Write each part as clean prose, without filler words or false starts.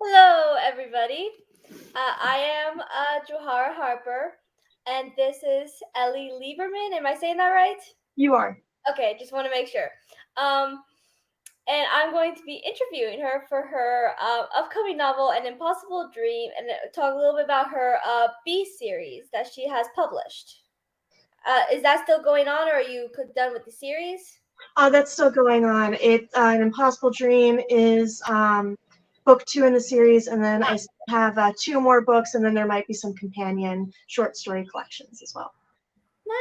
Hello, everybody. I am Johara Harper, and this is Ellie Lieberman. Am I saying that right? You are. Okay, just want to make sure. Um, and I'm going to be interviewing her for her upcoming novel, An Impossible Dream, and talk a little bit about her B series that she has published. Is that still going on, or are you done with the series? That's still going on. An Impossible Dream is book 2 in the series, and then I have two more books, and then there might be some companion short story collections as well.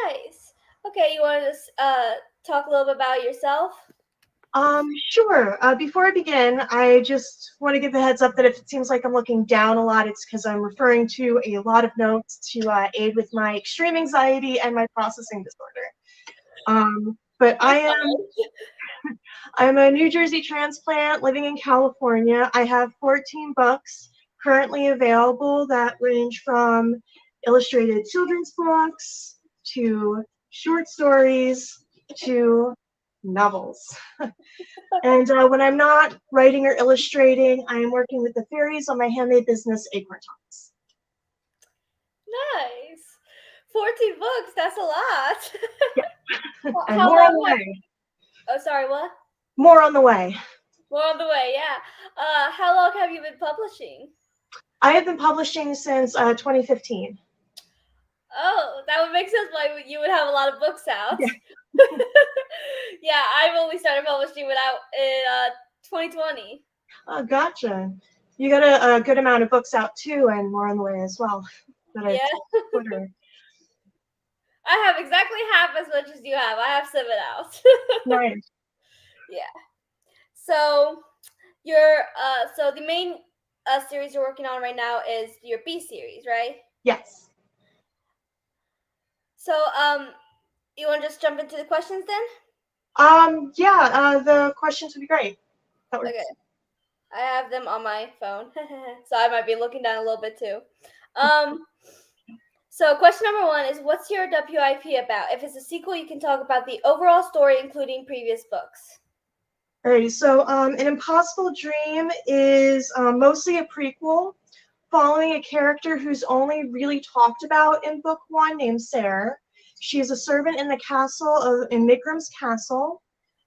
Nice. Okay, you want to talk a little bit about yourself? Sure. Before I begin, I just want to give a heads up that if it seems like I'm looking down a lot, it's because I'm referring to a lot of notes to aid with my extreme anxiety and my processing disorder. But You're fine. I'm a New Jersey transplant living in California. I have 14 books currently available that range from illustrated children's books to short stories to novels. And when I'm not writing or illustrating, I am working with the fairies on my handmade business, Acorn Talks. Nice. 14 books, that's a lot. And How more on long the have way. Oh, sorry, what? More on the way. More on the way, yeah. How long have you been publishing? I have been publishing since 2015. Oh, that would make sense why you would have a lot of books out. Yeah. Yeah, I've only started publishing without in 2020. Oh, gotcha. You got a good amount of books out too, and more on the way as well that I've Yeah. Twitter. I have exactly half as much as you have. I have 7 out. Nice. Yeah. So, so the main series you're working on right now is your B series, right? Yes. So, you want to just jump into the questions then? Yeah, the questions would be great. That Okay. works. I have them on my phone, so I might be looking down a little bit too. Um, so question number one is, what's your WIP about? If it's a sequel, you can talk about the overall story, including previous books. Alrighty, so An Impossible Dream is mostly a prequel following a character who's only really talked about in book 1 named Sarah. She is a servant in the castle in Migram's castle,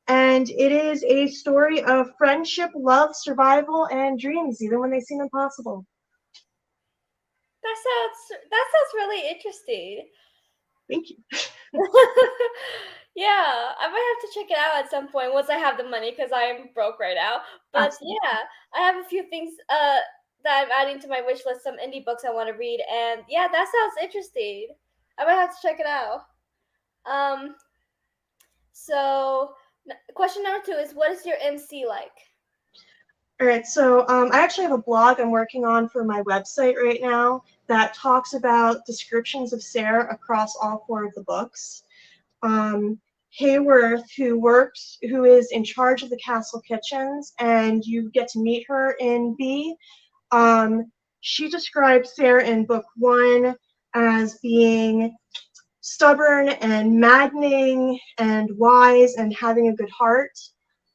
and it is a story of friendship, love, survival, and dreams, even when they seem impossible. That sounds really interesting. Thank you. Yeah, I might have to check it out at some point once I have the money because I am broke right now. But Absolutely. yeah, I have a few things that I'm adding to my wish list, some indie books I want to read, and yeah, that sounds interesting. I might have to check it out. Um, so question number two is, what is your MC like? All right, so I actually have a blog I'm working on for my website right now that talks about descriptions of Sarah across all 4 of the books. Hayworth, who is in charge of the castle kitchens, and you get to meet her in B. She describes Sarah in book 1 as being stubborn and maddening and wise and having a good heart.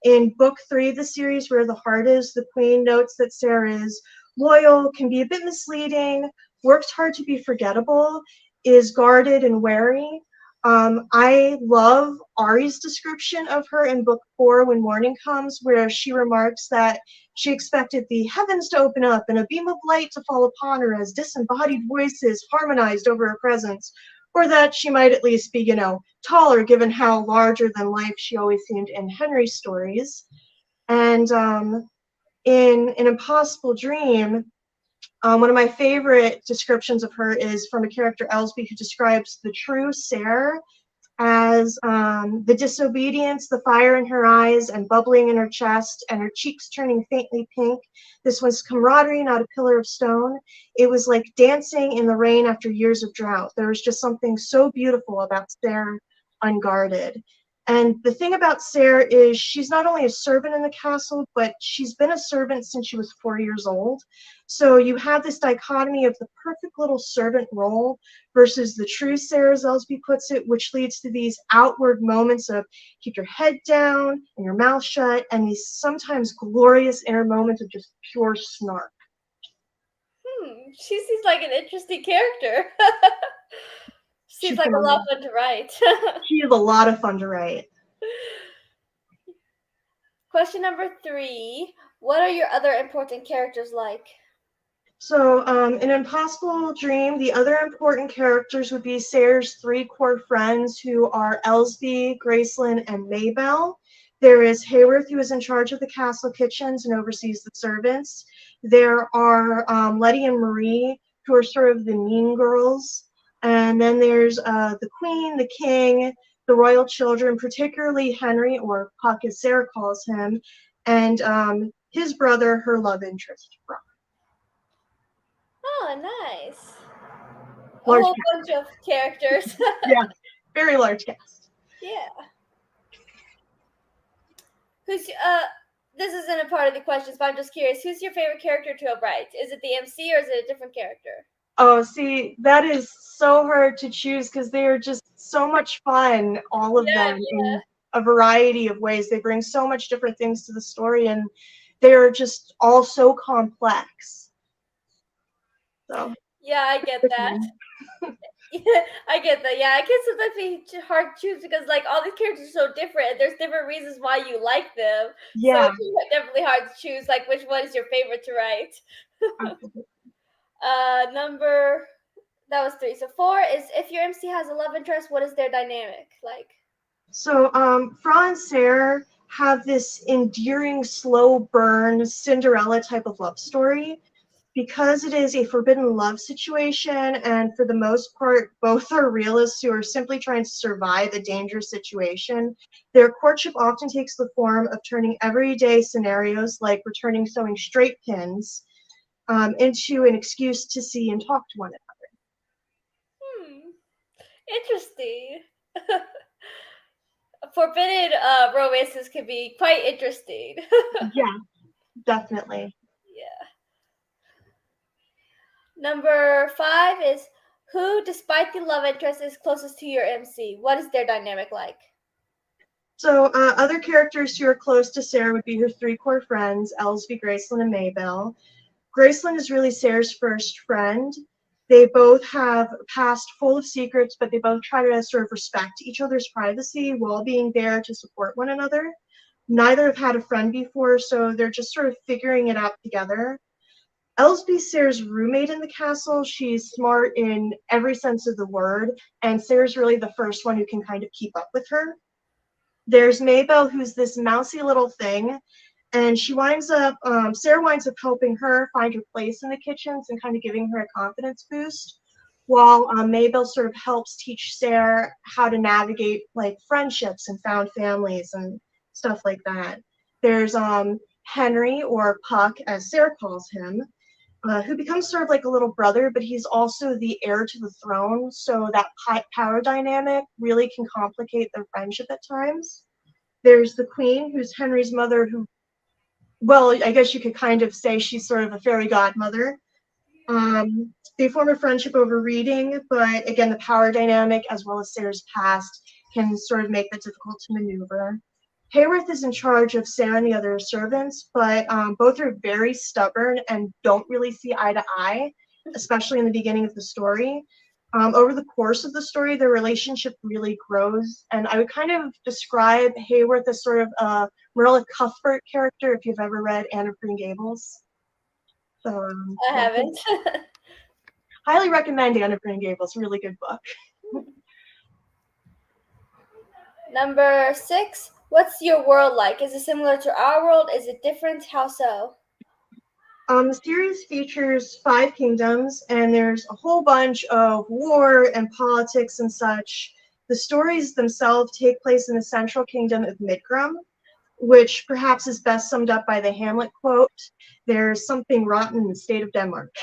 In book 3 of the series, Where the Heart Is, the Queen notes that Sarah is loyal, can be a bit misleading, works hard to be forgettable, is guarded and wary. I love Ari's description of her in book 4, When Morning Comes, where she remarks that she expected the heavens to open up and a beam of light to fall upon her as disembodied voices harmonized over her presence, or that she might at least be, taller, given how larger than life she always seemed in Henry's stories. And in An Impossible Dream, one of my favorite descriptions of her is from a character, Elsby, who describes the true Sarah as the disobedience, the fire in her eyes and bubbling in her chest, and her cheeks turning faintly pink. This was camaraderie, not a pillar of stone. It was like dancing in the rain after years of drought. There was just something so beautiful about Sarah unguarded. And the thing about Sarah is she's not only a servant in the castle, but she's been a servant since she was 4 years old. So you have this dichotomy of the perfect little servant role versus the true Sarah, as Elsby puts it, which leads to these outward moments of keep your head down and your mouth shut, and these sometimes glorious inner moments of just pure snark. She seems like an interesting character. Seems She's like a lot phenomenal. of fun to write. She is a lot of fun to write. Question number 3. What are your other important characters like? So, in Impossible Dream, the other important characters would be Sayre's three core friends, who are Elsbie, Gracelyn, and Maybelle. There is Hayworth, who is in charge of the castle kitchens and oversees the servants. There are Letty and Marie, who are sort of the mean girls. And then there's the Queen, the King, the royal children, particularly Henry, or Puck as Sayre calls him, and his brother, her love interest, Brock. Oh, nice. A Large whole cast. bunch of characters. Yeah, very large cast. Yeah. Who's this isn't a part of the questions, but I'm just curious. Who's your favorite character to write? Is it the MC or is it a different character? Oh, see, that is so hard to choose because they are just so much fun, all of Yeah, them, in a variety of ways. They bring so much different things to the story, and they're just all so complex. So, yeah, I get it's that. fun. Yeah, I get that. Yeah, I can sometimes be hard to choose because like all these characters are so different, and there's different reasons why you like them. So Yeah. it's definitely hard to choose like which one is your favorite to write. Absolutely. Number that was 3. So 4 is if your MC has a love interest, what is their dynamic like? So, Fra and Sayre have this endearing, slow burn Cinderella type of love story. Because it is a forbidden love situation, and for the most part, both are realists who are simply trying to survive a dangerous situation, their courtship often takes the form of turning everyday scenarios like returning sewing straight pins into an excuse to see and talk to one Interesting. Forbidden romances can be quite interesting. another. Yeah, definitely. Yeah. Number 5 is who, despite the love interest, is closest to your MC? What is their dynamic like? So, other characters who are close to Sayre would be her three core friends, Elsbie, Gracelyn, and Maybelle. Gracelyn is really Sayre's first friend. They both have a past full of secrets, but they both try to sort of respect each other's privacy while being there to support one another. Neither have had a friend before, so they're just sort of figuring it out together. Elsbie's Sayre's roommate in the castle. She's smart in every sense of the word, and Sayre's really the first one who can kind of keep up with her. There's Maybelle, who's this mousy little thing, and Sayre winds up helping her find her place in the kitchens and kind of giving her a confidence boost, while Maybelle sort of helps teach Sayre how to navigate like friendships and found families and stuff like that. There's Henry, or Puck, as Sayre calls him, who becomes sort of like a little brother, but he's also the heir to the throne, so that power dynamic really can complicate their friendship at times. There's the Queen, who's Henry's mother, who, well, I guess you could kind of say she's sort of a fairy godmother. They form a friendship over reading, but again, the power dynamic as well as Sayre's past can sort of make that difficult to maneuver. Hayworth is in charge of Sayre and the other servants, but both are very stubborn and don't really see eye to eye, especially in the beginning of the story. Over the course of the story, their relationship really grows, and I would kind of describe Hayworth as sort of a Marilla Cuthbert character if you've ever read Anne of Green Gables. So, I yeah, haven't. highly recommend Anne of Green Gables. Really good book. Number 6, what's your world like? Is it similar to our world? Is it different? How so? The series features 5 kingdoms, and there's a whole bunch of war and politics and such. The stories themselves take place in the central kingdom of Midgrum, which perhaps is best summed up by the Hamlet quote, "There's something rotten in the state of Denmark."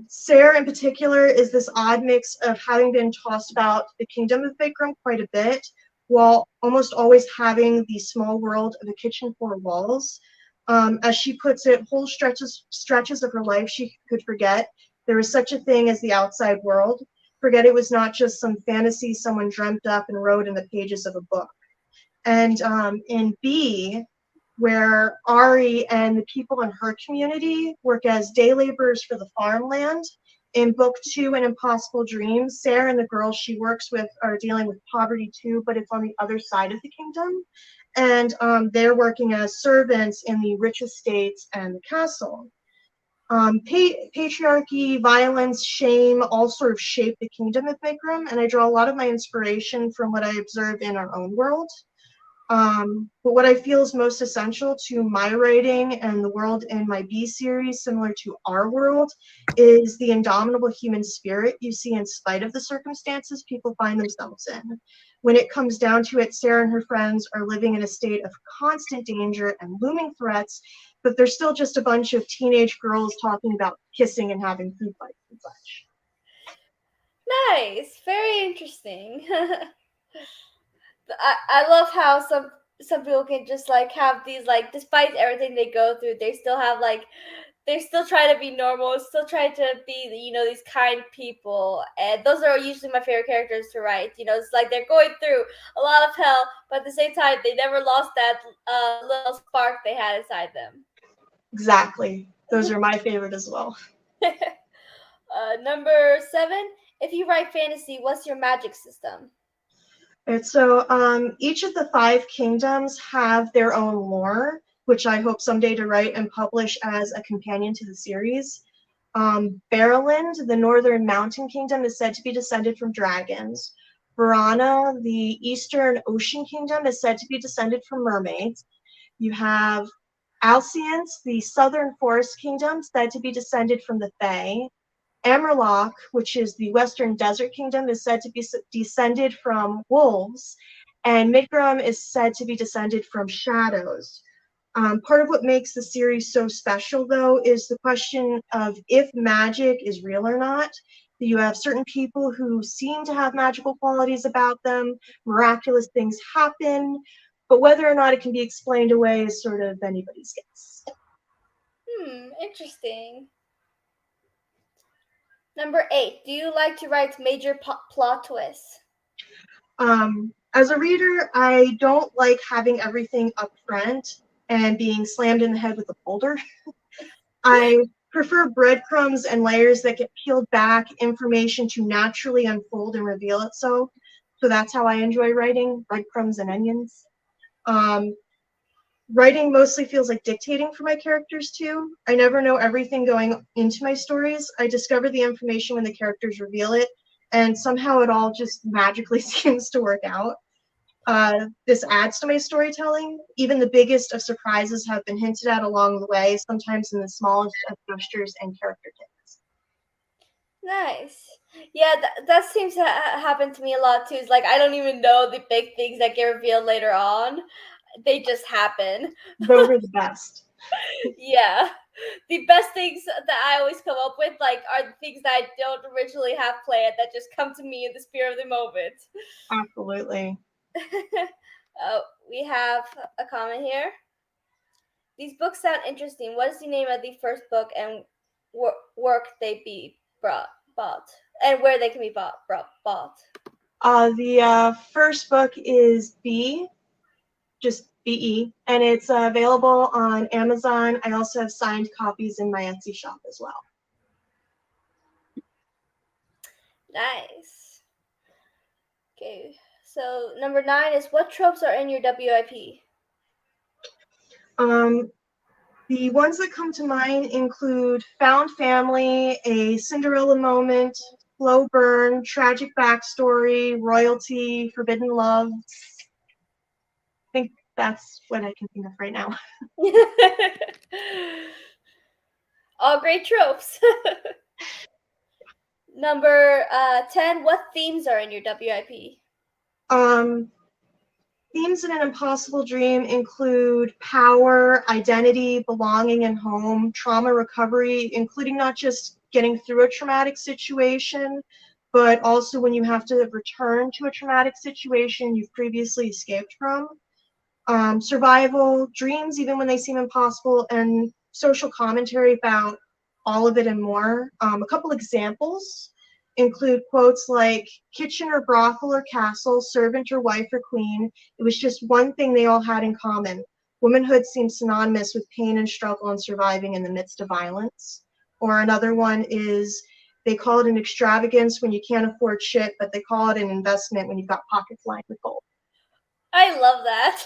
Sayre, in particular, is this odd mix of having been tossed about the kingdom of Bikram quite a bit, while almost always having the small world of the kitchen four walls. As she puts it, whole stretches of her life she could forget there was such a thing as the outside world. Forget it was not just some fantasy someone dreamt up and wrote in the pages of a book. And in B, where Ari and the people in her community work as day laborers for the farmland. In book 2, An Impossible Dream, Sarah and the girls she works with are dealing with poverty too, but it's on the other side of the kingdom. And they're working as servants in the rich estates and the castle. Patriarchy, violence, shame all sort of shape the kingdom of Bikram, and I draw a lot of my inspiration from what I observe in our own world. But what I feel is most essential to my writing and the world in my B series, similar to our world, is the indomitable human spirit you see in spite of the circumstances people find themselves in. When it comes down to it, Sarah and her friends are living in a state of constant danger and looming threats, but they're still just a bunch of teenage girls talking about kissing and having food fights and such. Nice, very interesting. I love how some people can just like have these like despite everything they go through, they still have like they still try to be normal, still try to be these kind people, and those are usually my favorite characters to write. It's like they're going through a lot of hell, but at the same time they never lost that little spark they had inside them. Exactly. Those are my favorite as well. Number 7, if you write fantasy, what's your magic system? And so each of the 5 kingdoms have their own lore, which I hope someday to write and publish as a companion to the series. Barrowland, the northern mountain kingdom, is said to be descended from dragons. Varana, the eastern ocean kingdom, is said to be descended from mermaids. You have Alciance, the southern forest kingdom, said to be descended from the Fae. Amerloc, which is the Western Desert Kingdom, is said to be descended from wolves, and Midgard is said to be descended from shadows. Part of what makes the series so special, though, is the question of if magic is real or not. You have certain people who seem to have magical qualities about them, miraculous things happen, but whether or not it can be explained away is sort of anybody's guess. Interesting. Number 8, do you like to write major plot twists? As a reader, I don't like having everything up front and being slammed in the head with a boulder. I prefer breadcrumbs and layers that get peeled back, information to naturally unfold and reveal itself. So that's how I enjoy writing, breadcrumbs and onions. Writing mostly feels like dictating for my characters too. I never know everything going into my stories. I discover the information when the characters reveal it, and somehow it all just magically seems to work out. This adds to my storytelling. Even the biggest of surprises have been hinted at along the way, sometimes in the smallest of gestures and character takes. Nice. Yeah, that seems to happen to me a lot too. It's like I don't even know the big things that get revealed later on. They just happen. Those are the best. Yeah. The best things that I always come up with like are the things that I don't originally have planned that just come to me in the spirit of the moment. Absolutely. Oh, we have a comment here. These books sound interesting. What is the name of the first book and work they be bought and where they can be bought? The first book is B, just BE, and it's available on Amazon. I also have signed copies in my Etsy shop as well. Nice. Okay, so number 9 is what tropes are in your WIP? The ones that come to mind include found family, a Cinderella moment, slow burn, tragic backstory, royalty, forbidden love. I think that's what I can think of right now. All great tropes. Number 10, what themes are in your WIP? Themes in An Impossible Dream include power, identity, belonging, and home, trauma recovery, including not just getting through a traumatic situation, but also when you have to return to a traumatic situation you've previously escaped from. Survival, dreams, even when they seem impossible, and social commentary about all of it and more. A couple examples include quotes like kitchen or brothel or castle, servant or wife or queen. It was just one thing they all had in common, womanhood seems synonymous with pain and struggle and surviving in the midst of violence. Or another one is they call it an extravagance when you can't afford shit, but they call it an investment when you've got pockets lined with gold. I love that.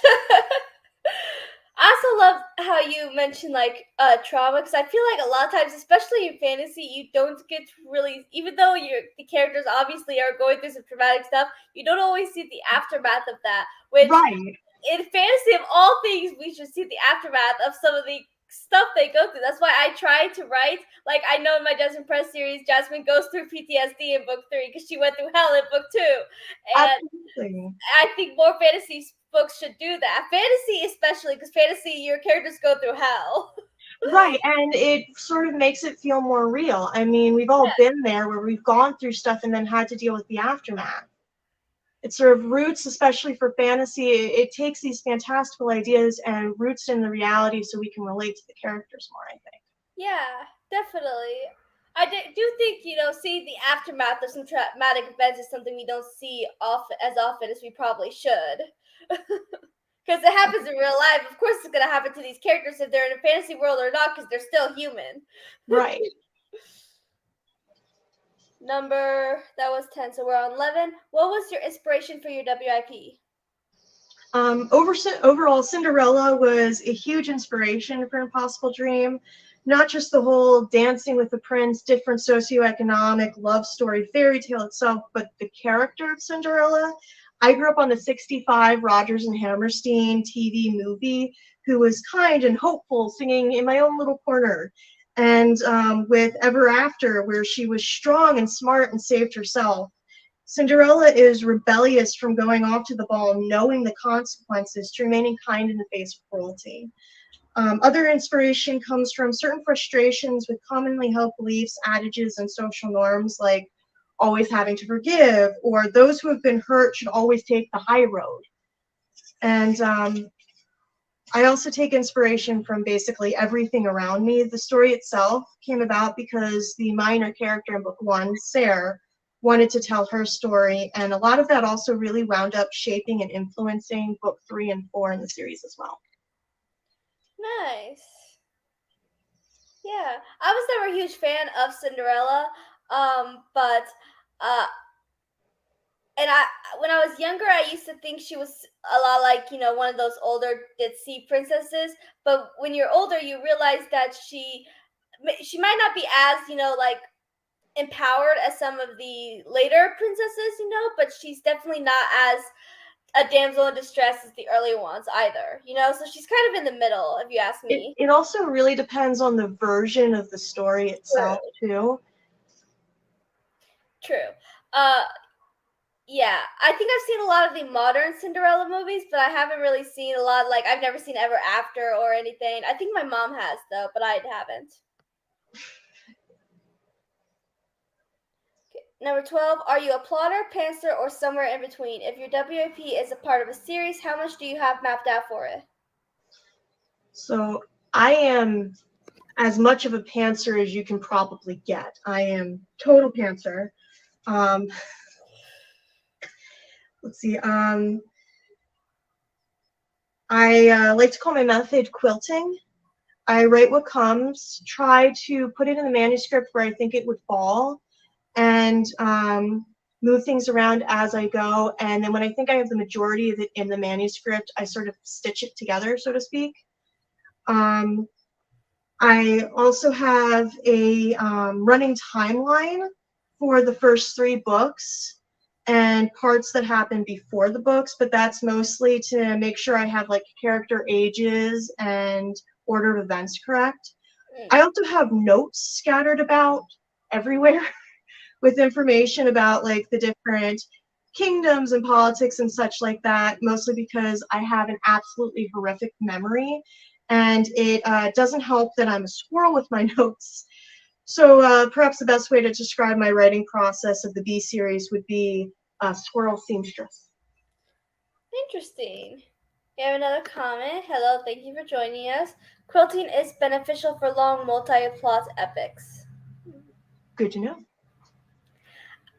I also love how you mentioned like trauma, because I feel like a lot of times, especially in fantasy, you don't get to really, even though the characters obviously are going through some traumatic stuff, you don't always see the aftermath of that. Which Right. in fantasy of all things, we should see the aftermath of some of the stuff they go through. That's why I try to write. Like I know in my Jasmine Press series, Jasmine goes through PTSD in book 3 because she went through hell in book 2, and Absolutely. I think more fantasy books should do that. Fantasy, especially, because fantasy, your characters go through hell. Right, and it sort of makes it feel more real. I mean, we've all been there where we've gone through stuff and then had to deal with the aftermath. It sort of roots, especially for fantasy, it takes these fantastical ideas and roots in the reality so we can relate to the characters more, I think. Yeah, definitely. I do think, seeing the aftermath of some traumatic events is something we don't see as often as we probably should. Because it happens in real life. Of course, it's going to happen to these characters if they're in a fantasy world or not, because they're still human. Right. That was 10, so we're on 11. What was your inspiration for your WIP? Overall, Cinderella was a huge inspiration for Impossible Dream. Not just the whole dancing with the prince, different socioeconomic love story fairy tale itself, but the character of Cinderella. I grew up on the 65 Rodgers and Hammerstein TV movie, who was kind and hopeful, singing in my own little corner. And with Ever After, where she was strong and smart and saved herself. Cinderella is rebellious from going off to the ball, knowing the consequences, to remaining kind in the face of cruelty. Other inspiration comes from certain frustrations with commonly held beliefs, adages, and social norms, like always having to forgive, or those who have been hurt should always take the high road. And I also take inspiration from basically everything around me. The story itself came about because the minor character in book 1, Sarah, wanted to tell her story, and a lot of that also really wound up shaping and influencing book 3 and 4 in the series as well. Nice. Yeah, I was never a huge fan of Cinderella, but uh, and when I was younger, I used to think she was a lot like one of those older sea princesses. But when you're older, you realize that she might not be as like empowered as some of the later princesses, but she's definitely not as a damsel in distress as the early ones either, so she's kind of in the middle, if you ask me. It also really depends on the version of the story itself, too. True. Yeah, I think I've seen a lot of the modern Cinderella movies, but I haven't really seen a lot. Like, I've never seen Ever After or anything. I think my mom has, though, but I haven't. Okay. Number 12, are you a plotter, pantser, or somewhere in between? If your WAP is a part of a series, how much do you have mapped out for it? So I am as much of a pantser as you can probably get. I am total pantser. Um, let's see. I like to call my method quilting. I write what comes, try to put it in the manuscript where I think it would fall, and move things around as I go. And then when I think I have the majority of it in the manuscript, I sort of stitch it together, so to speak. I also have a running timeline for the first 3 books and parts that happen before the books, but that's mostly to make sure I have like character ages and order of events correct. I also have notes scattered about everywhere with information about like the different kingdoms and politics and such like that, mostly because I have an absolutely horrific memory, and it doesn't help that I'm a squirrel with my notes. So perhaps the best way to describe my writing process of the B series would be squirrel seamstress. Interesting. We have another comment. Hello, thank you for joining us. Quilting is beneficial for long multi-plot epics. Good to know.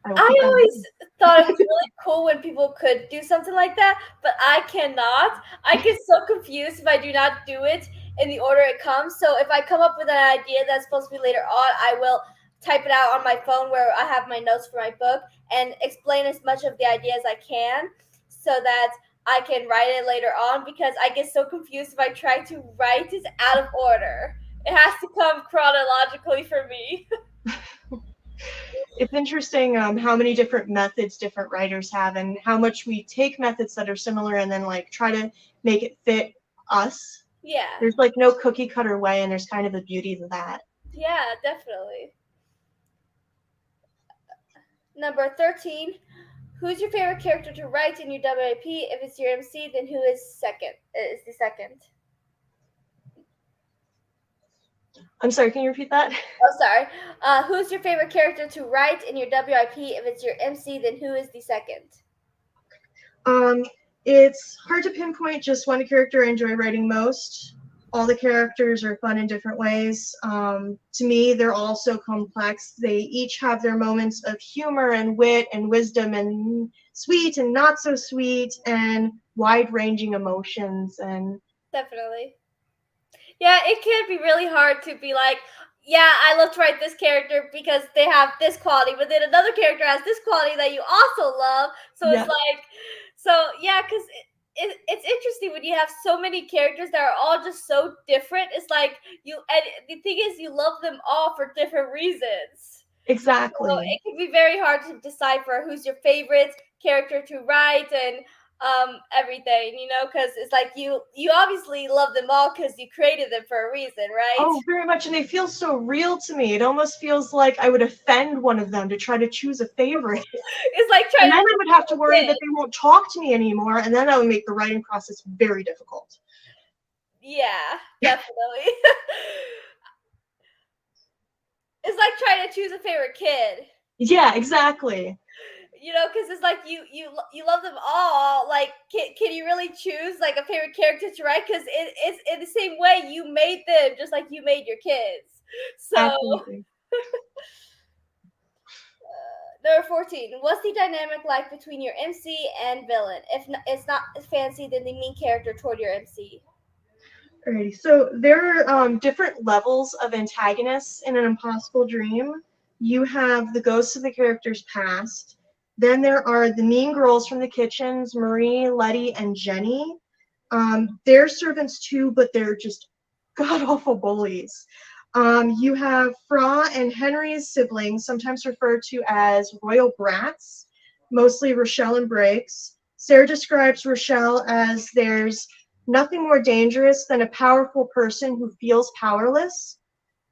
I will I keep that in always mind. thought it was really cool when people could do something like that, but I cannot. I get so confused if I do not do it in the order it comes. So if I come up with an idea that's supposed to be later on, I will type it out on my phone where I have my notes for my book and explain as much of the idea as I can so that I can write it later on because I get so confused if I try to write it out of order. It has to come chronologically for me. It's interesting how many different methods different writers have and how much we take methods that are similar and then like try to make it fit us. Yeah. There's like no cookie cutter way, and there's kind of a beauty to that. Yeah, definitely. Number 13. Who's your favorite character to write in your WIP? If it's your MC, then who is second? Is the second? I'm sorry, can you repeat that? Oh, sorry. Who's your favorite character to write in your WIP? If it's your MC, then who is the second? Um, it's hard to pinpoint just one character I enjoy writing most. All the characters are fun in different ways. To me, they're all so complex. They each have their moments of humor and wit and wisdom and sweet and not so sweet and wide-ranging emotions. And Definitely. Yeah, it can be really hard to be like, yeah, I love to write this character because they have this quality, but then another character has this quality that you also love. So it's yeah, like, so yeah, because it's interesting when you have so many characters that are all just so different. It's like and the thing is, you love them all for different reasons. So exactly. it can be very hard to decipher who's your favorite character to write and everything, because it's like you obviously love them all because you created them for a reason, right? Oh, very much. And they feel so real to me. It almost feels like I would offend one of them to try to choose a favorite. It's like And trying then to I would have to worry that kid. they won't talk to me anymore, and then that would make the writing process very difficult. Yeah, definitely. It's like trying to choose a favorite kid. Yeah, exactly. Because it's like you love them all. Like, can you really choose like a favorite character to write? Because it's in the same way you made them, just like you made your kids. So Absolutely. number 14. What's the dynamic like between your MC and villain? If it's not fancy, then the main character toward your MC. Alrighty, so there are different levels of antagonists in an impossible dream. You have the ghosts of the characters past. Then there are the mean girls from the kitchens, Marie, Letty, and Jenny. They're servants too, but they're just god awful bullies. You have Fra and Henry's siblings, sometimes referred to as royal brats, mostly Rochelle and Briggs. Sarah describes Rochelle as there's nothing more dangerous than a powerful person who feels powerless.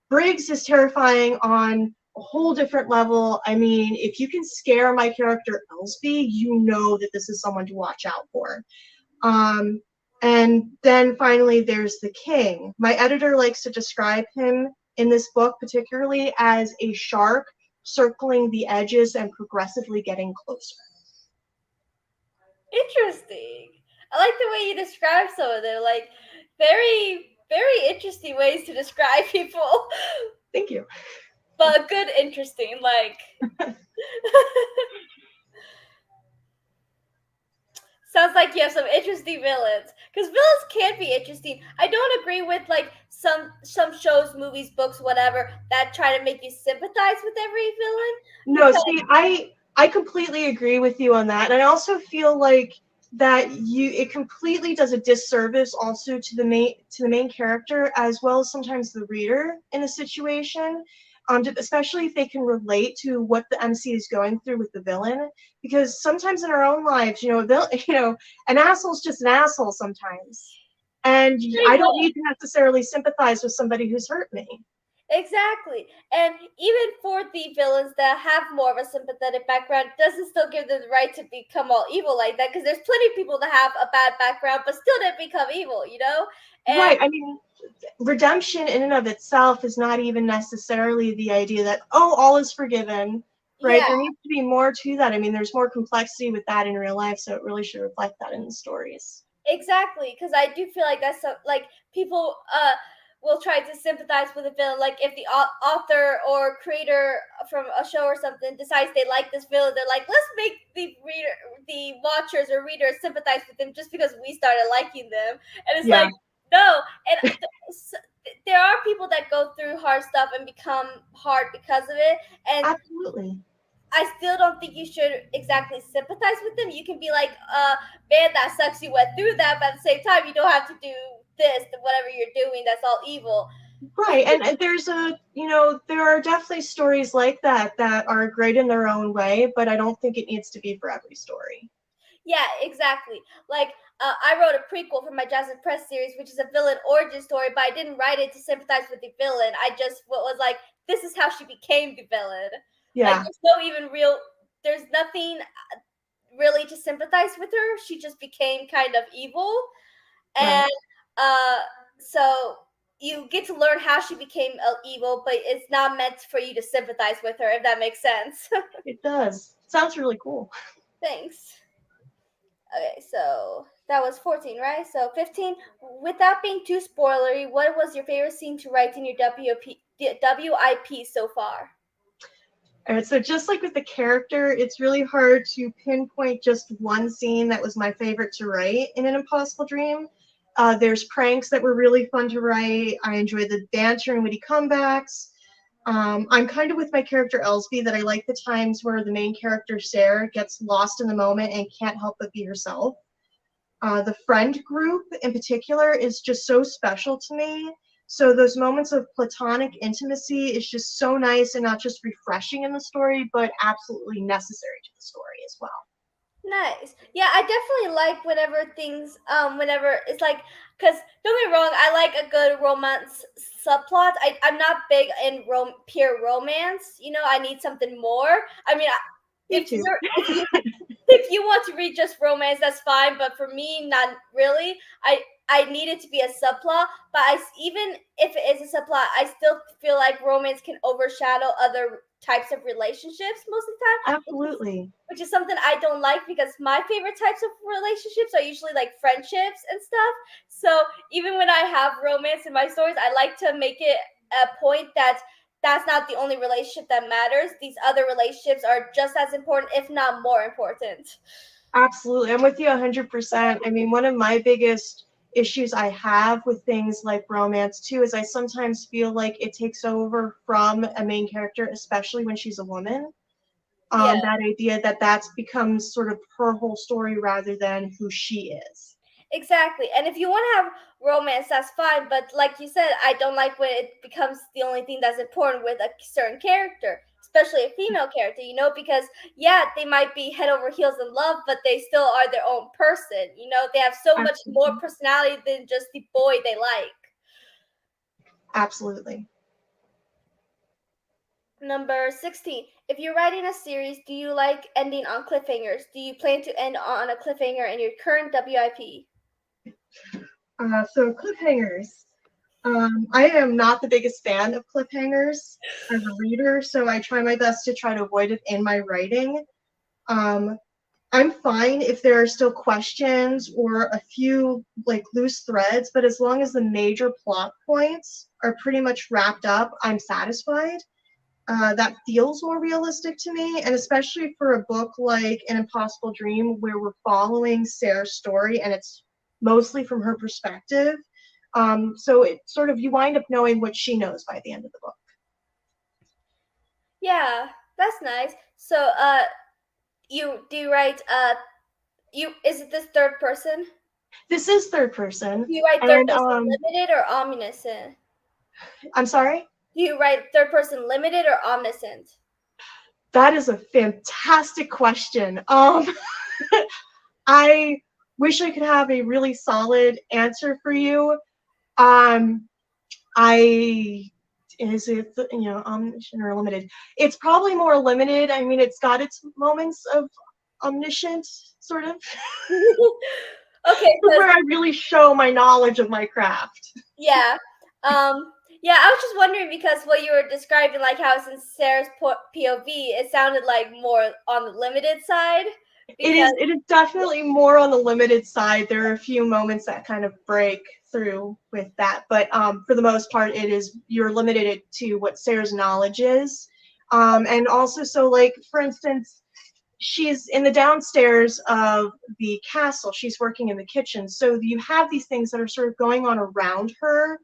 Briggs is terrifying on a whole different level. I mean, if you can scare my character Elsby, you know that this is someone to watch out for. Um, and then finally, there's the king. My editor likes to describe him in this book, particularly as a shark circling the edges and progressively getting closer. Interesting. I like the way you describe some of them. Like, very, very interesting ways to describe people. Thank you. But good, interesting. Like, sounds like you have some interesting villains. Because villains can be interesting. I don't agree with like some shows, movies, books, whatever that try to make you sympathize with every villain. No, Because see, I completely agree with you on that, and I also feel like that it completely does a disservice also to the main character as well as sometimes the reader in the situation, especially if they can relate to what the MC is going through with the villain, because sometimes in our own lives, an asshole's just an asshole sometimes, and pretty I much don't need to necessarily sympathize with somebody who's hurt me. exactly. And even for the villains that have more of a sympathetic background, doesn't still give them the right to become all evil like that. Because there's plenty of people that have a bad background but still didn't become evil. And Right. I mean, redemption in and of itself is not even necessarily the idea that, oh, all is forgiven, right? yeah, There needs to be more to that. I mean, there's more complexity with that in real life, so it really should reflect that in the stories. exactly. Because I do feel like that's like people will try to sympathize with a villain. Like if the author or creator from a show or something decides they like this villain, they're like, let's make the watchers or readers sympathize with them just because we started liking them. And it's Yeah, like, no. And there are people that go through hard stuff and become hard because of it. And absolutely. I still don't think you should exactly sympathize with them. You can be like, man, that sucks you went through that, but at the same time, you don't have to do this, whatever you're doing, that's all evil. Right, and there's there are definitely stories like that that are great in their own way, but I don't think it needs to be for every story. Yeah, exactly. Like, I wrote a prequel for my Jasmine Press series, which is a villain origin story, but I didn't write it to sympathize with the villain. I just was like, this is how she became the villain. Like, Yeah, there's nothing really to sympathize with her. She just became kind of evil. right. And so you get to learn how she became evil, but it's not meant for you to sympathize with her, if that makes sense. It does. Sounds really cool. Thanks. Okay, so that was 14, right? So 15, without being too spoilery, what was your favorite scene to write in your WIP so far? All right, so just like with the character, it's really hard to pinpoint just one scene that was my favorite to write in An Impossible Dream. There's pranks that were really fun to write. I enjoy the banter and witty comebacks. I'm kind of with my character Elsby that I like the times where the main character Sarah gets lost in the moment and can't help but be herself. The friend group in particular is just so special to me. So those moments of platonic intimacy is just so nice and not just refreshing in the story, but absolutely necessary to the story as well. Nice. Yeah, I definitely like whenever it's like, because don't get me wrong, I like a good romance subplot. I'm not big in pure romance. I need something more. I mean, Me if too. you want to read just romance, that's fine. But for me, not really. I need it to be a subplot. But even if it is a subplot, I still feel like romance can overshadow other types of relationships most of the time, Absolutely. which is something I don't like because my favorite types of relationships are usually like friendships and stuff. So even when I have romance in my stories, I like to make it a point that that's not the only relationship that matters. These other relationships are just as important, if not more important. Absolutely. I'm with you 100%. I mean, one of my biggest issues I have with things like romance too is I sometimes feel like it takes over from a main character, especially when she's a woman. Yeah. That idea that that becomes sort of her whole story rather than who she is. Exactly. And if you want to have romance, that's fine. But like you said, I don't like when it becomes the only thing that's important with a certain character, especially a female character, because, yeah, they might be head over heels in love, but they still are their own person. They have so much more Absolutely. personality than just the boy they like. Absolutely. Number 16. If you're writing a series, do you like ending on cliffhangers? Do you plan to end on a cliffhanger in your current WIP? So cliffhangers. I am not the biggest fan of cliffhangers as a reader, so I try my best to try to avoid it in my writing. Um, I'm fine if there are still questions or a few like loose threads, but as long as the major plot points are pretty much wrapped up, I'm satisfied. That feels more realistic to me, and especially for a book like An Impossible Dream, where we're following Sarah's story and it's mostly from her perspective. So it sort of you wind up knowing what she knows by the end of the book. Yeah, that's nice. So, you do you write you is it this third person? This is third person, Do you write third and person limited or omniscient? I'm sorry. Do you write third person limited or omniscient? That is a fantastic question. I wish I could have a really solid answer for you. Um, I is it omniscient or limited? It's probably more limited. I mean, it's got its moments of omniscient, sort of, Okay, because where I really show my knowledge of my craft. yeah, yeah, I was just wondering because what you were describing, like how it's in Sarah's POV, it sounded like more on the limited side. It Because is. It is definitely more on the limited side. There are a few moments that kind of break through with that. But for the most part, you're limited to what Sarah's knowledge is. And also, so like for instance, she's in the downstairs of the castle. She's working in the kitchen. So you have these things that are sort of going on around her.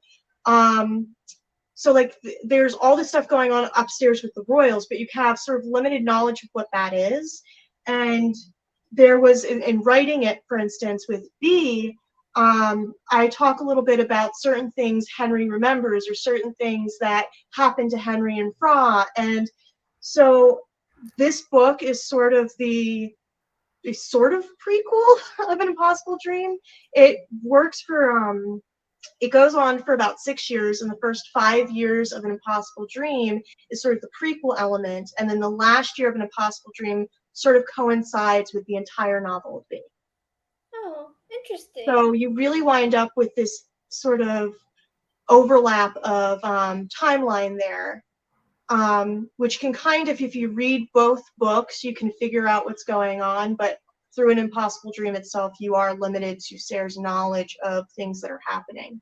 So like there's all this stuff going on upstairs with the royals, but you have sort of limited knowledge of what that is. And there was in writing it, for instance, with B, I talk a little bit about certain things Henry remembers or certain things that happened to Henry and Fra. And so this book is sort of the sort of prequel of An Impossible Dream. It works for it goes on for about 6 years, and the first 5 years of An Impossible Dream is sort of the prequel element, and then the last year of An Impossible Dream sort of coincides with the entire novel of B. Oh, interesting. So you really wind up with this sort of overlap of timeline there, which can kind of, if you read both books, you can figure out what's going on, but through An Impossible Dream itself, you are limited to Sarah's knowledge of things that are happening.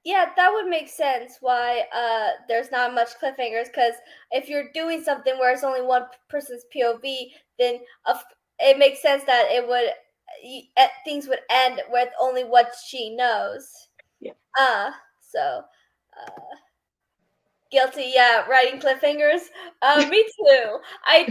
Yeah, that would make sense why there's not much cliffhangers, because if you're doing something where it's only one person's POV, then it makes sense that it would things would end with only what she knows. Yeah. So guilty, yeah, writing cliffhangers. Me too. I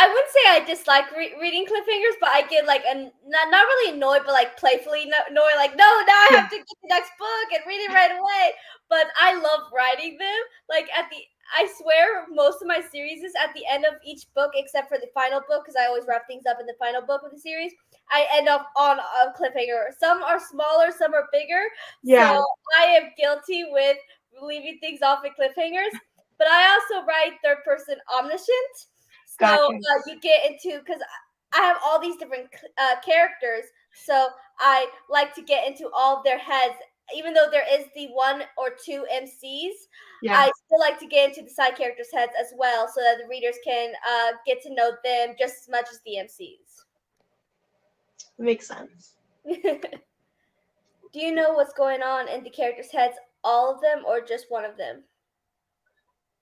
wouldn't say I dislike reading cliffhangers, but I get like not really annoyed, but like playfully annoyed, like, no, now I have to get the next book and read it right away. But I love writing them. Like I swear most of my series is at the end of each book, except for the final book, because I always wrap things up in the final book of the series. I end up on a cliffhanger. Some are smaller, some are bigger. Yeah. So I am guilty with leaving things off at cliffhangers, but I also write third person omniscient. So Gotcha. you get into, because I have all these different characters, so I like to get into all of their heads. Even though there is the 1 or 2 MCs, Yeah. I still like to get into the side characters' heads as well, so that the readers can get to know them just as much as the MCs. Makes sense. Do you know what's going on in the characters' heads, all of them, or just one of them?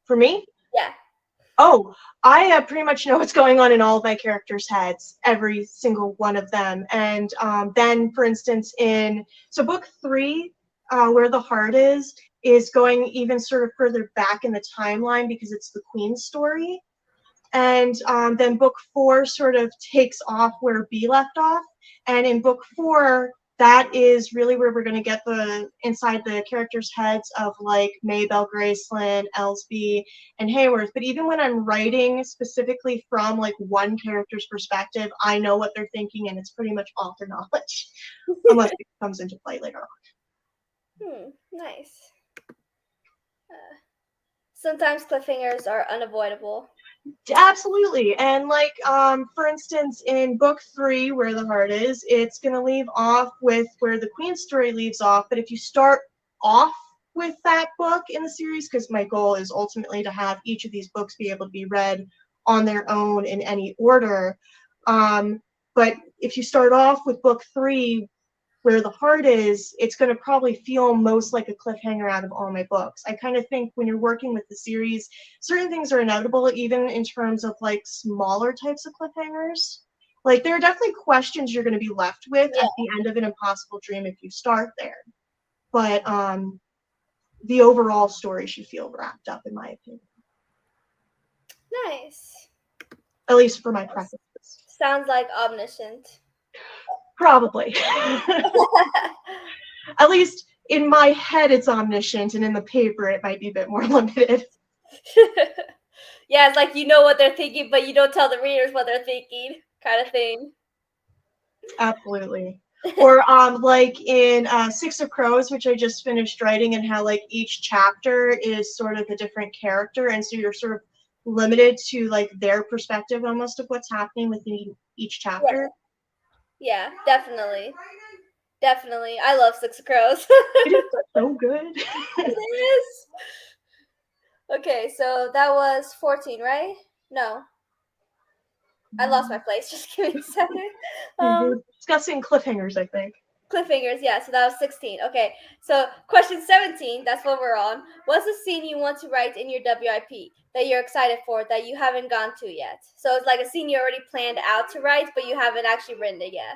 For me? Yeah. Oh, I pretty much know what's going on in all of my characters' heads, every single one of them. And then, for instance, so book 3, Where the Heart is going even sort of further back in the timeline because it's the Queen's story. And then book 4 sort of takes off where B left off. And in book 4, that is really where we're going to get inside the characters' heads of like Maybelle Graceland, Elsby, and Hayworth. But even when I'm writing specifically from like one character's perspective, I know what they're thinking, and it's pretty much author knowledge, unless it comes into play later on. Nice. Sometimes cliffhangers are unavoidable. Absolutely. And like for instance, in book 3, Where the Heart is, it's going to leave off with where the Queen's story leaves off. But if you start off with that book in the series, because my goal is ultimately to have each of these books be able to be read on their own in any order, but if you start off with book 3, Where the Heart is, it's going to probably feel most like a cliffhanger out of all my books. I kind of think when you're working with the series, certain things are inevitable, even in terms of like smaller types of cliffhangers. Like there are definitely questions you're going to be left with at the end of An Impossible Dream if you start there. But the overall story should feel wrapped up, in my opinion. Nice. At least for my preferences. Sounds like omniscient. Probably. At least in my head it's omniscient, and in the paper it might be a bit more limited. Yeah, it's like you know what they're thinking, but you don't tell the readers what they're thinking, kind of thing. Absolutely. Or like in Six of Crows, which I just finished writing, and how like each chapter is sort of a different character, and so you're sort of limited to like their perspective almost of what's happening within each chapter. Yeah, definitely. Definitely. I love Six of Crows. It is so good. It is. Okay, so that was 14, right? No. I lost my place. Just give me a second. We're discussing cliffhangers, I think. Cliffhangers, yeah, so that was 16. Okay, so question 17, that's what we're on. What's the scene you want to write in your WIP that you're excited for that you haven't gone to yet? So it's like a scene you already planned out to write, but you haven't actually written it yet.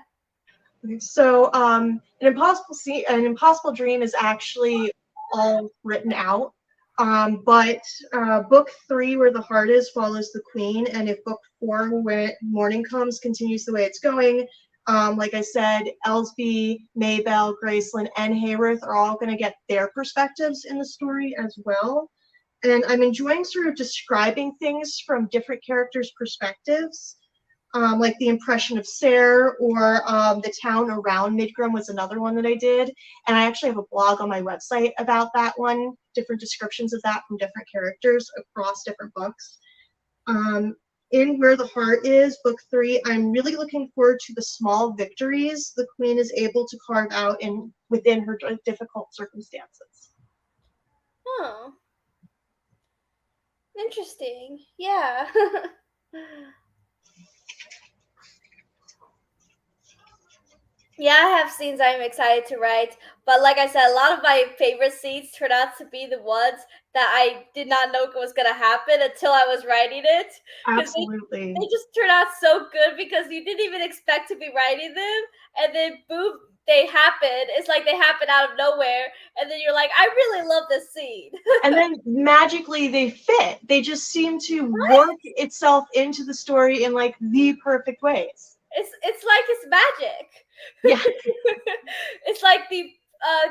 So, an impossible dream is actually all written out. But book 3, Where the Heart Is, follows the queen, and if book 4, When Morning Comes, continues the way it's going, like I said, Elsby, Maybelle, Graceland, and Hayworth are all going to get their perspectives in the story as well. And I'm enjoying sort of describing things from different characters' perspectives. Like the impression of Sayre, or the town around Midgrim was another one that I did. And I actually have a blog on my website about that one, different descriptions of that from different characters across different books. In Where the Heart Is, book 3, I'm really looking forward to the small victories the queen is able to carve out within her difficult circumstances. Oh, interesting. Yeah. Yeah, I have scenes I'm excited to write, but like I said, a lot of my favorite scenes turn out to be the ones that I did not know was gonna happen until I was writing it, because Absolutely. they just turn out so good because you didn't even expect to be writing them, and then boom, they happen. It's like they happen out of nowhere, and then you're like, I really love this scene. And then magically they fit. They just seem to Right? work itself into the story in like the perfect ways. It's like it's magic. Yeah, It's like the uh,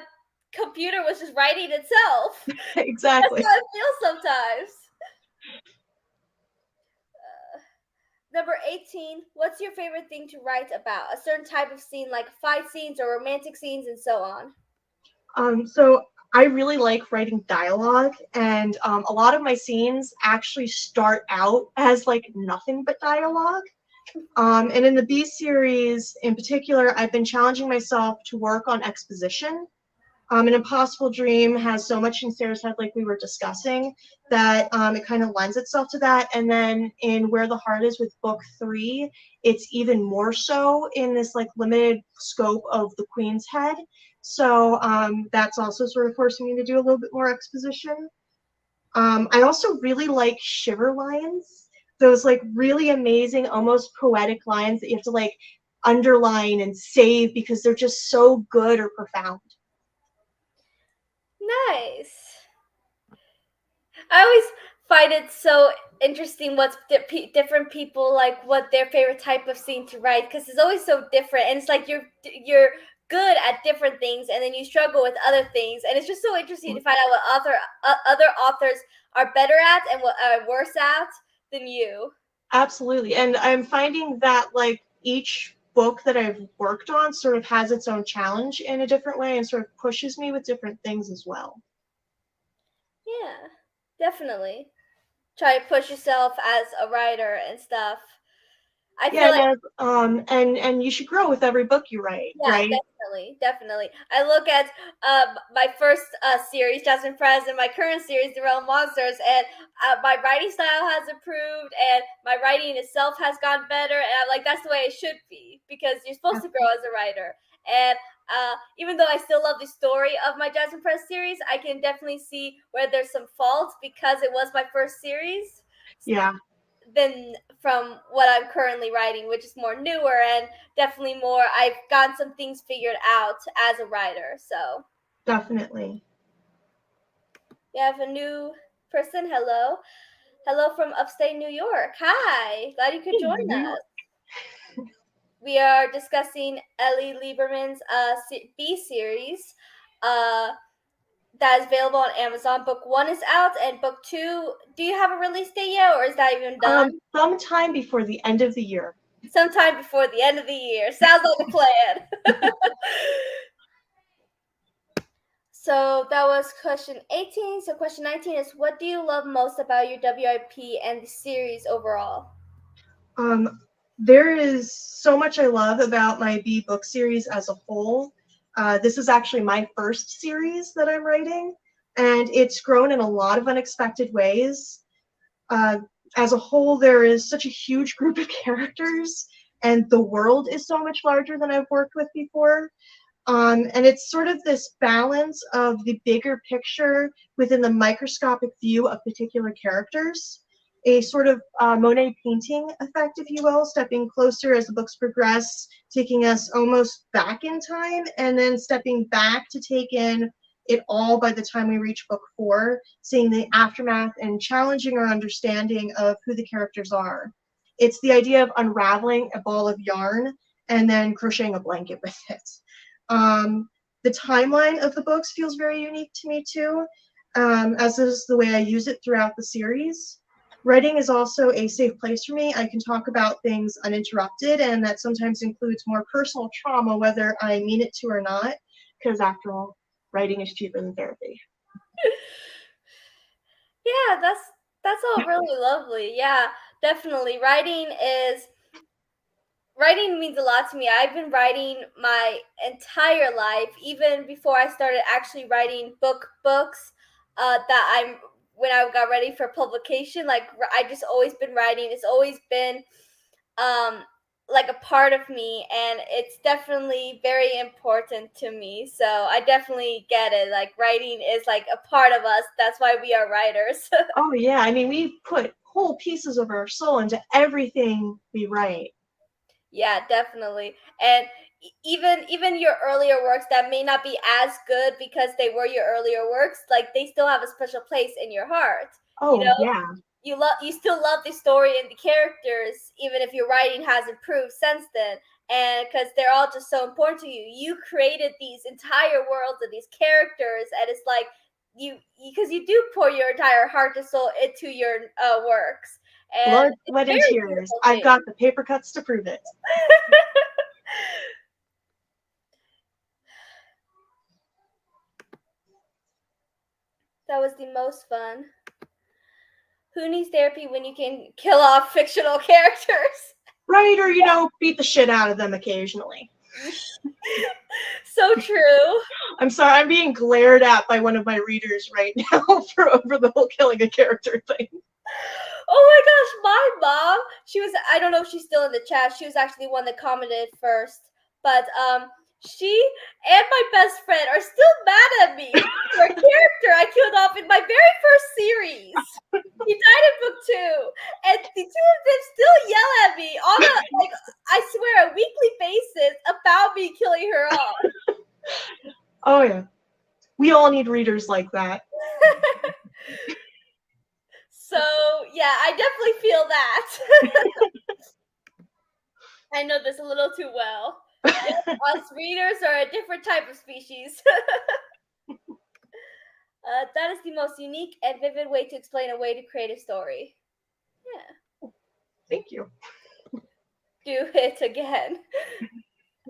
computer was just writing itself. That's exactly. how it feels sometimes. Number 18, what's your favorite thing to write about? A certain type of scene, like fight scenes or romantic scenes, and so on. So I really like writing dialogue, and a lot of my scenes actually start out as like nothing but dialogue. And in the B series in particular, I've been challenging myself to work on exposition. An Impossible Dream has so much in Sarah's head, like we were discussing, that it kind of lends itself to that. And then in Where the Heart Is with book 3, it's even more so in this like limited scope of the Queen's head. So that's also sort of forcing me to do a little bit more exposition. I also really like shiver lines, those like really amazing, almost poetic lines that you have to like underline and save because they're just so good or profound. Nice. I always find it so interesting what's different people like what their favorite type of scene to write because it's always so different and it's like you're good at different things and then you struggle with other things and it's just so interesting to find out what other authors are better at and what are worse at than you. Absolutely. And I'm finding that like each book that I've worked on sort of has its own challenge in a different way and sort of pushes me with different things as well. Yeah, definitely. Try to push yourself as a writer and stuff. I Yeah, feel like and you should grow with every book you write, yeah, right? definitely, definitely. I look at my first series, Jasmine Prez, and my current series, The Realm Monsters, and my writing style has improved, and my writing itself has gotten better, and I'm like, that's the way it should be because you're supposed to grow as a writer. And even though I still love the story of my Jasmine Prez series, I can definitely see where there's some faults because it was my first series Yeah, than from what I'm currently writing, which is more newer and definitely more. I've gotten some things figured out as a writer. So definitely. we have a new person. Hello, hello from upstate New York. Hi, glad you could Hey, join New us. York. We are discussing Ellie Lieberman's B series. Uh, that is available on Amazon. Book 1 is out, and book 2. Do you have a release date yet, or is that even done? Sometime before the end of the year. Sometime before the end of the year. Sounds like a plan. So that was question 18. So question 19 is what do you love most about your WIP and the series overall? Um, there is so much I love about my B book series as a whole. This is actually my first series that I'm writing, and it's grown in a lot of unexpected ways. Uh, as a whole, there is such a huge group of characters, and the world is so much larger than I've worked with before. And it's sort of this balance of the bigger picture within the microscopic view of particular characters. A sort of Monet painting effect, if you will, stepping closer as the books progress, taking us almost back in time, and then stepping back to take in it all by the time we reach book 4, seeing the aftermath and challenging our understanding of who the characters are. It's the idea of unraveling a ball of yarn and then crocheting a blanket with it. The timeline of the books feels very unique to me too, as is the way I use it throughout the series. Writing is also a safe place for me. I can talk about things uninterrupted, and that sometimes includes more personal trauma, whether I mean it to or not, because after all, writing is cheaper than therapy. Yeah, that's all really lovely. Yeah, definitely. Writing means a lot to me. I've been writing my entire life, even before I started actually writing books. That I'm when I got ready for publication. Like I just always been writing. It's always been um like a part of me, and it's definitely very important to me. So I definitely get it. Like writing is like a part of us. That's why we are writers. Oh yeah, I mean we put whole pieces of our soul into everything we write. Yeah, definitely. And even your earlier works that may not be as good because they were your earlier works, like they still have a special place in your heart. You Oh know, yeah. you still love the story and the characters, even if your writing has improved since then. And because they're all just so important to you, you created these entire worlds of these characters, and it's like because you do pour your entire heart and soul into your works, and Blood, it's a sweat, and very tears. beautiful I've thing. got the paper cuts to prove it. That was the most fun. Who needs therapy when you can kill off fictional characters? Right, or beat the shit out of them occasionally. So true. I'm sorry, I'm being glared at by one of my readers right now for over the whole killing a character thing. Oh my gosh, my mom, she was, I don't know if she's still in the chat. She was actually the one that commented first. But she and my best friend are still mad at me for a character I killed off in my very first series. He died in book 2, and the two of them still yell at me on a, like, I swear, a weekly basis about me killing her off. Oh yeah. We all need readers like that. So yeah, I definitely feel that. I know this a little too well. Yes, us readers are a different type of species. That is the most unique and vivid way to explain a way to create a story. Yeah. Thank you. Do it again.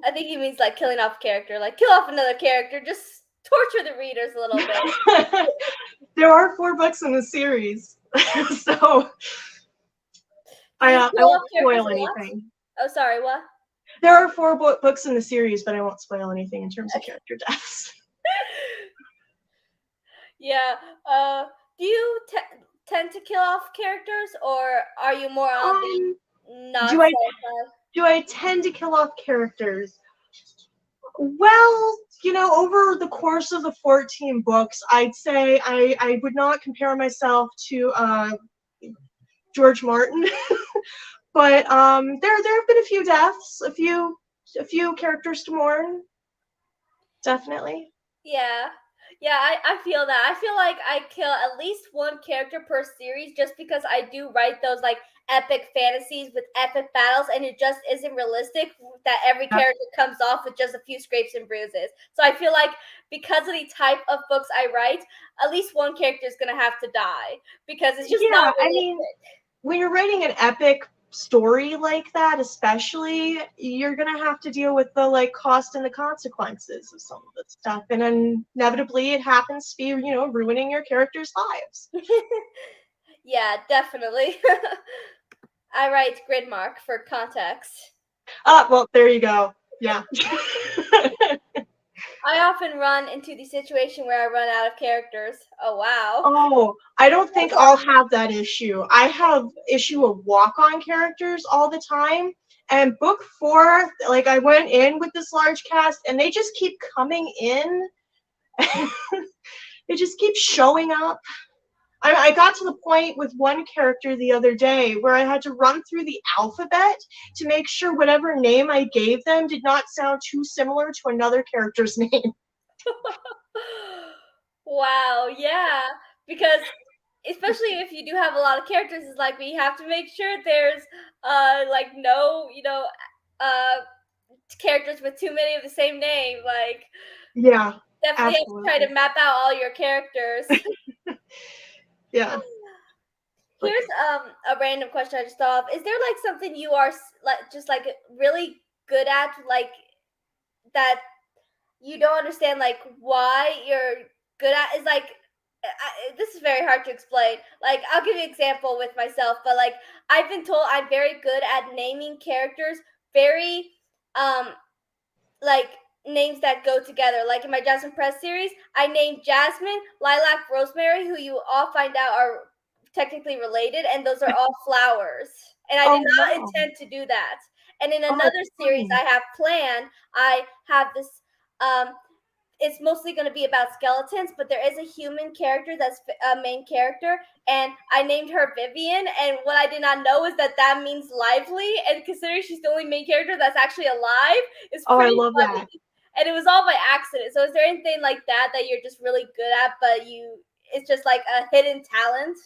I think he means like killing off a character, like kill off another character, just torture the readers a little bit. There are 4 books in the series, so Do you I kill off won't characters spoil a lot? anything. Oh, sorry, what? There are 4 books in the series, but I won't spoil anything in terms of character deaths. Yeah. Do you tend to kill off characters, or are you more on the not Do I side? do I tend to kill off characters? Well, over the course of the 14 books, I'd say I would not compare myself to George Martin, but there have been a few deaths, a few characters to mourn, definitely. Yeah. Yeah, I feel that. I feel like I kill at least one character per series just because I do write those like epic fantasies with epic battles, and it just isn't realistic that every Yep. character comes off with just a few scrapes and bruises. So I feel like because of the type of books I write, at least one character is gonna have to die because it's just not Yeah, I mean, realistic. when you're writing an epic story like that, especially, you're gonna have to deal with the cost and the consequences of some of this stuff, and inevitably it happens to be ruining your characters' lives. Yeah, definitely. I write grid mark for context. Well, there you go. Yeah. I often run into the situation where I run out of characters. Oh wow. Oh, I don't think That's I'll awesome. have that issue. I have issue of walk-on characters all the time, And book 4, like I went in with this large cast, and they just keep coming in. They just keep showing up. I got to the point with one character the other day where I had to run through the alphabet to make sure whatever name I gave them did not sound too similar to another character's name. Wow, yeah. Because especially if you do have a lot of characters, it's like we have to make sure there's like no, uh characters with too many of the same name. Like Yeah, definitely have to try absolutely. to map out all your characters. Yeah. Like, Here's a random question I just thought of. Is there like something you are like just like really good at, like that you don't understand like why you're good at? Is like this is very hard to explain. Like I'll give you an example with myself, but like I've been told I'm very good at naming characters very um like names that go together. Like in my Jasmine Press series, I named Jasmine, Lilac, Rosemary, who you all find out are technically related, and those are all flowers. And I did oh not wow. intend to do that. And in Oh, that's another series funny. I have planned, I have this it's mostly going to be about skeletons, but there is a human character that's a main character, and I named her Vivian. And what I did not know is that that means lively, and considering she's the only main character that's actually alive, it's Oh, I pretty love funny. that. And it was all by accident. So, is there anything like that that you're just really good at, but it's just like a hidden talent?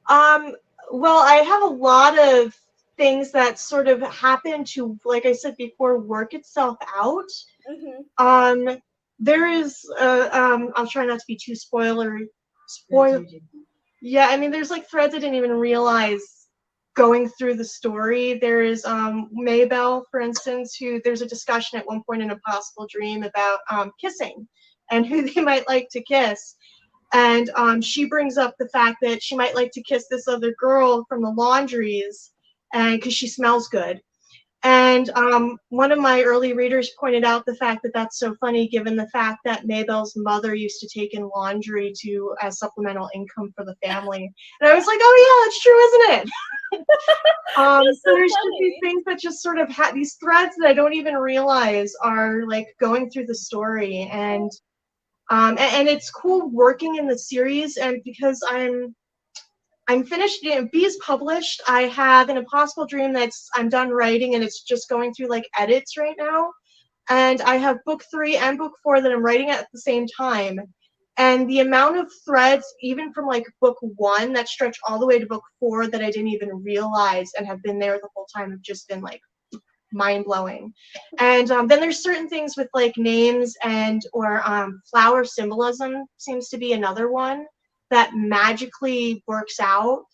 Um, well, I have a lot of things that sort of happen to, like I said before, work itself out. Mm-hmm. Um, there is, I'll try not to be too spoil. Yeah, I mean, there's like threads I didn't even realize going through the story. There is Maybelle, for instance, who there's a discussion at one point in a possible dream about kissing and who they might like to kiss. And she brings up the fact that she might like to kiss this other girl from the laundries, and because she smells good. And one of my early readers pointed out the fact that that's so funny, given the fact that Maybelle's mother used to take in laundry to as supplemental income for the family. And I was like, oh yeah, that's true, isn't it? That's So so there's just these funny. things that just sort of these threads that I don't even realize are like going through the story, and it's cool working in the series, and because I'm finished. You know, B is published. I have an Impossible Dream I'm done writing, and it's just going through like edits right now. And I have book 3 and book 4 that I'm writing at the same time. And the amount of threads, even from like book 1 that stretch all the way to book 4 that I didn't even realize and have been there the whole time, have just been like mind blowing. And then there's certain things with like names and or flower symbolism seems to be another one that magically works out.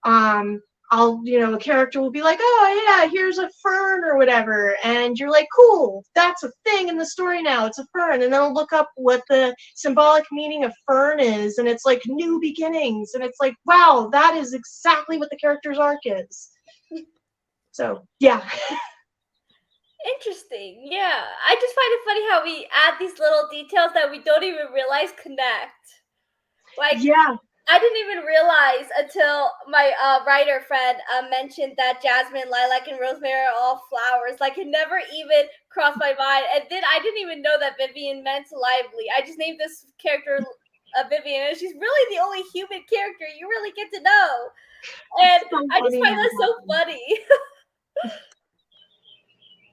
Um, a character will be like, oh yeah, here's a fern or whatever, and you're like, cool, that's a thing in the story now. It's a fern, and then I'll look up what the symbolic meaning of fern is, and it's like new beginnings, and it's like, wow, that is exactly what the character's arc is. So yeah. Interesting. Yeah. I just find it funny how we add these little details that we don't even realize connect. Like Yeah. I didn't even realize until my writer friend mentioned that jasmine, lilac, and rosemary are all flowers. Like it never even crossed my mind. And then I didn't even know that Vivian meant lively. I just named this character Vivian, and she's really the only human character you really get to know. And It's so I just funny find how that it so happens. funny.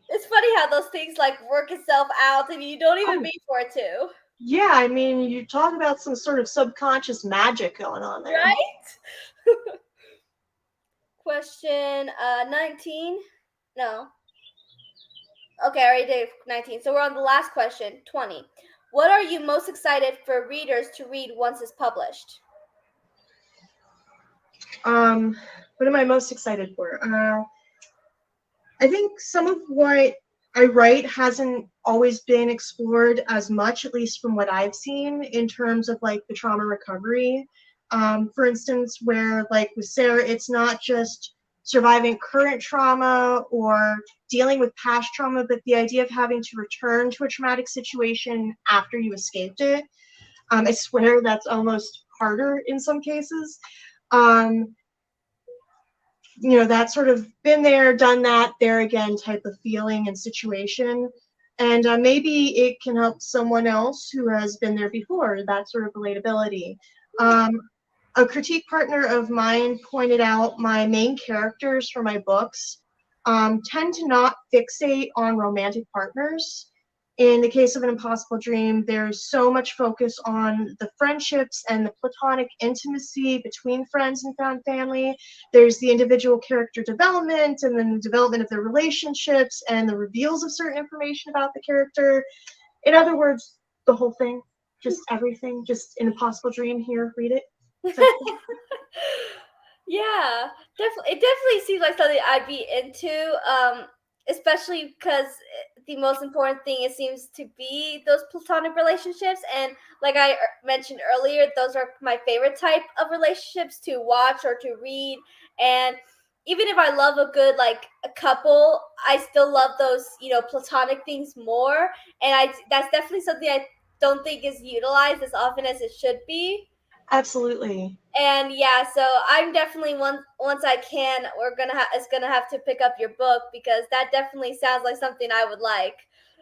It's funny how those things like work itself out, and you don't even Oh, mean for it to, yeah, I mean, you talk about some sort of subconscious magic going on there. right? Question 19. No. Okay, I already did 19. So we're on the last question, 20. What are you most excited for readers to read once it's published? Um, what am I most excited for? I think some of what I write hasn't always been explored as much, at least from what I've seen, in terms of like the trauma recovery. For instance, where like with Sarah, it's not just surviving current trauma or dealing with past trauma, but the idea of having to return to a traumatic situation after you escaped it. I swear that's almost harder in some cases. Um, that sort of been there, done that, there again type of feeling and situation. And maybe it can help someone else who has been there before, that sort of relatability. Um, a critique partner of mine pointed out my main characters for my books tend to not fixate on romantic partners. In the case of An Impossible Dream, there's so much focus on the friendships and the platonic intimacy between friends and found family. There's the individual character development and then the development of their relationships and the reveals of certain information about the character. In other words, the whole thing, just everything, just An Impossible Dream here, read it. Yeah, definitely. It definitely seems like something I'd be into. Especially because the most important thing it seems to be those platonic relationships, and like I mentioned earlier, those are my favorite type of relationships to watch or to read. And even if I love a good like a couple, I still love those platonic things more. And that's definitely something I don't think is utilized as often as it should be. Absolutely. And yeah, so I'm definitely once I can, it's gonna have to pick up your book because that definitely sounds like something I would like.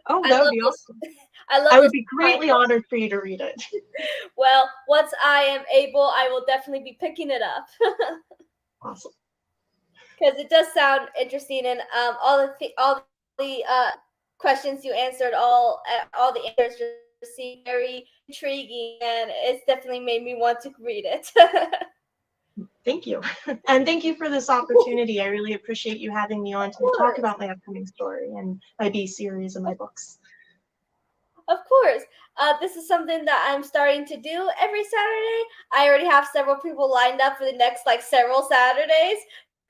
Oh, I that would love be those. awesome. I love I would those be kind greatly books. honored for you to read it. Well, once I am able, I will definitely be picking it up Awesome. because it does sound interesting, and all the questions you answered, all the answers just seem very intriguing, and it's definitely made me want to read it. Thank you. And thank you for this opportunity. I really appreciate you having me on Of to talk course. about my upcoming story and my B series and my books. Of course. This is something that I'm starting to do every Saturday. I already have several people lined up for the next like several Saturdays.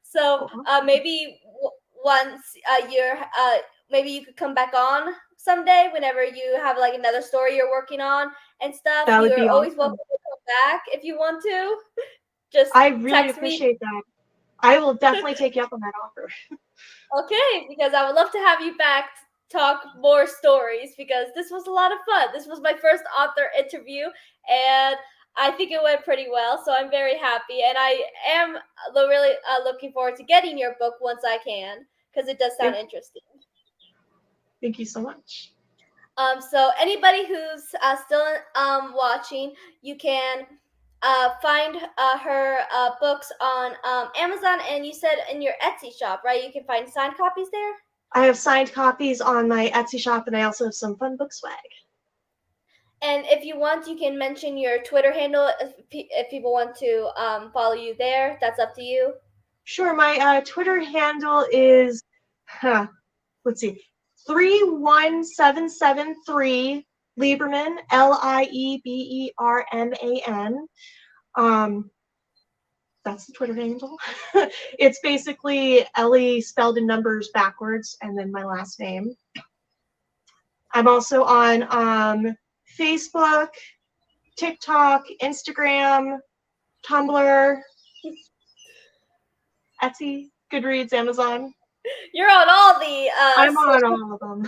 So Oh, maybe once a year, maybe you could come back on someday whenever you have like another story you're working on and stuff. that would You're be always welcome awesome. to come back if you want to. Just I really text me. appreciate that. I will definitely take you up on that offer. Okay, because I would love to have you back to talk more stories because this was a lot of fun. This was my first author interview, and I think it went pretty well. So I'm very happy, and I am really looking forward to getting your book once I can because it does sound Thank, interesting. thank you so much. So anybody who's still watching, you can find her books on Amazon, and you said in your Etsy shop, right? You can find signed copies there. I have signed copies on my Etsy shop and I also have some fun book swag. And if you want, you can mention your Twitter handle if people want to follow you there. That's up to you. Sure, my Twitter handle is, let's see, 31773 Lieberman, Lieberman. That's the Twitter handle. It's basically Ellie spelled in numbers backwards and then my last name. I'm also on Facebook, TikTok, Instagram, Tumblr, Etsy, Goodreads, Amazon. You're on all the I'm on social. all of them.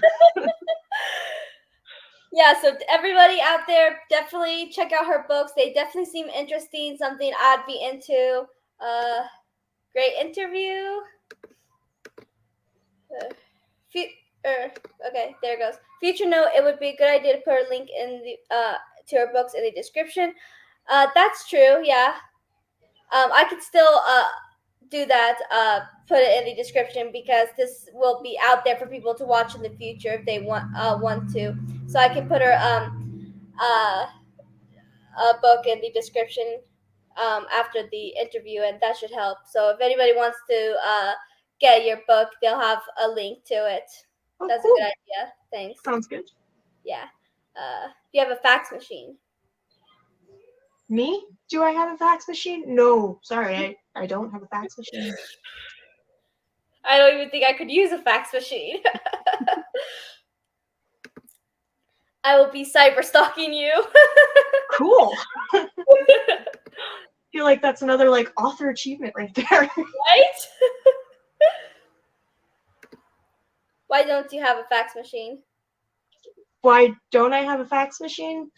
Yeah, so everybody out there, definitely check out her books. They definitely seem interesting, something I'd be into. Great interview. Uh, okay, there it goes. Future note: it would be a good idea to put a link in the to her books in the description. That's true. Yeah. I could still do that. Put it in the description because this will be out there for people to watch in the future if they want to. So I can put her a book in the description after the interview, and that should help. So if anybody wants to get your book, they'll have a link to it. Oh, That's a good cool. idea. Thanks. Sounds good. Yeah. You have a fax machine. Me? Do I have a fax machine? No, sorry, I don't have a fax machine. I don't even think I could use a fax machine. I will be cyber stalking you. Cool. I feel like that's another like author achievement right there. Right? Why don't you have a fax machine? Why don't I have a fax machine?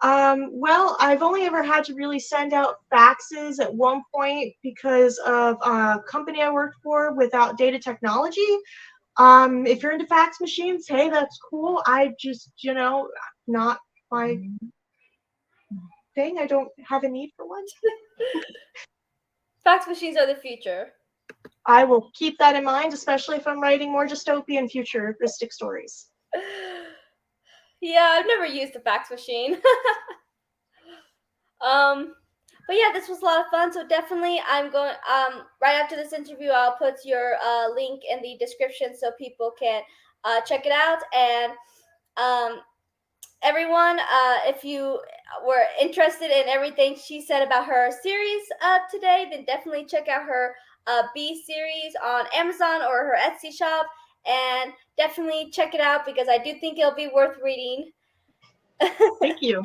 Well, I've only ever had to really send out faxes at one point because of a company I worked for with outdated technology. If you're into fax machines, hey, that's cool. I just, not my thing. I don't have a need for one. Fax machines are the future. I will keep that in mind, especially if I'm writing more dystopian futuristic stories. Yeah, I've never used a fax machine. um, but yeah, this was a lot of fun. So definitely, I'm going. Right after this interview, I'll put your link in the description so people can check it out. And um, everyone, if you were interested in everything she said about her series today, then definitely check out her B series on Amazon or her Etsy shop, and definitely check it out because I do think it'll be worth reading. Thank you.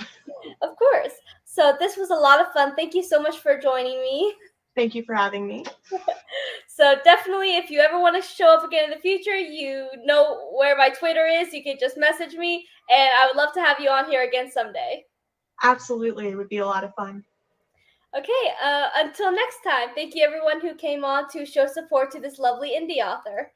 Of course. So this was a lot of fun. Thank you so much for joining me. Thank you for having me. So definitely, if you ever want to show up again in the future, you know where my Twitter is. You can just message me, and I would love to have you on here again someday. Absolutely, it would be a lot of fun. Okay, until next time, thank you everyone who came on to show support to this lovely indie author.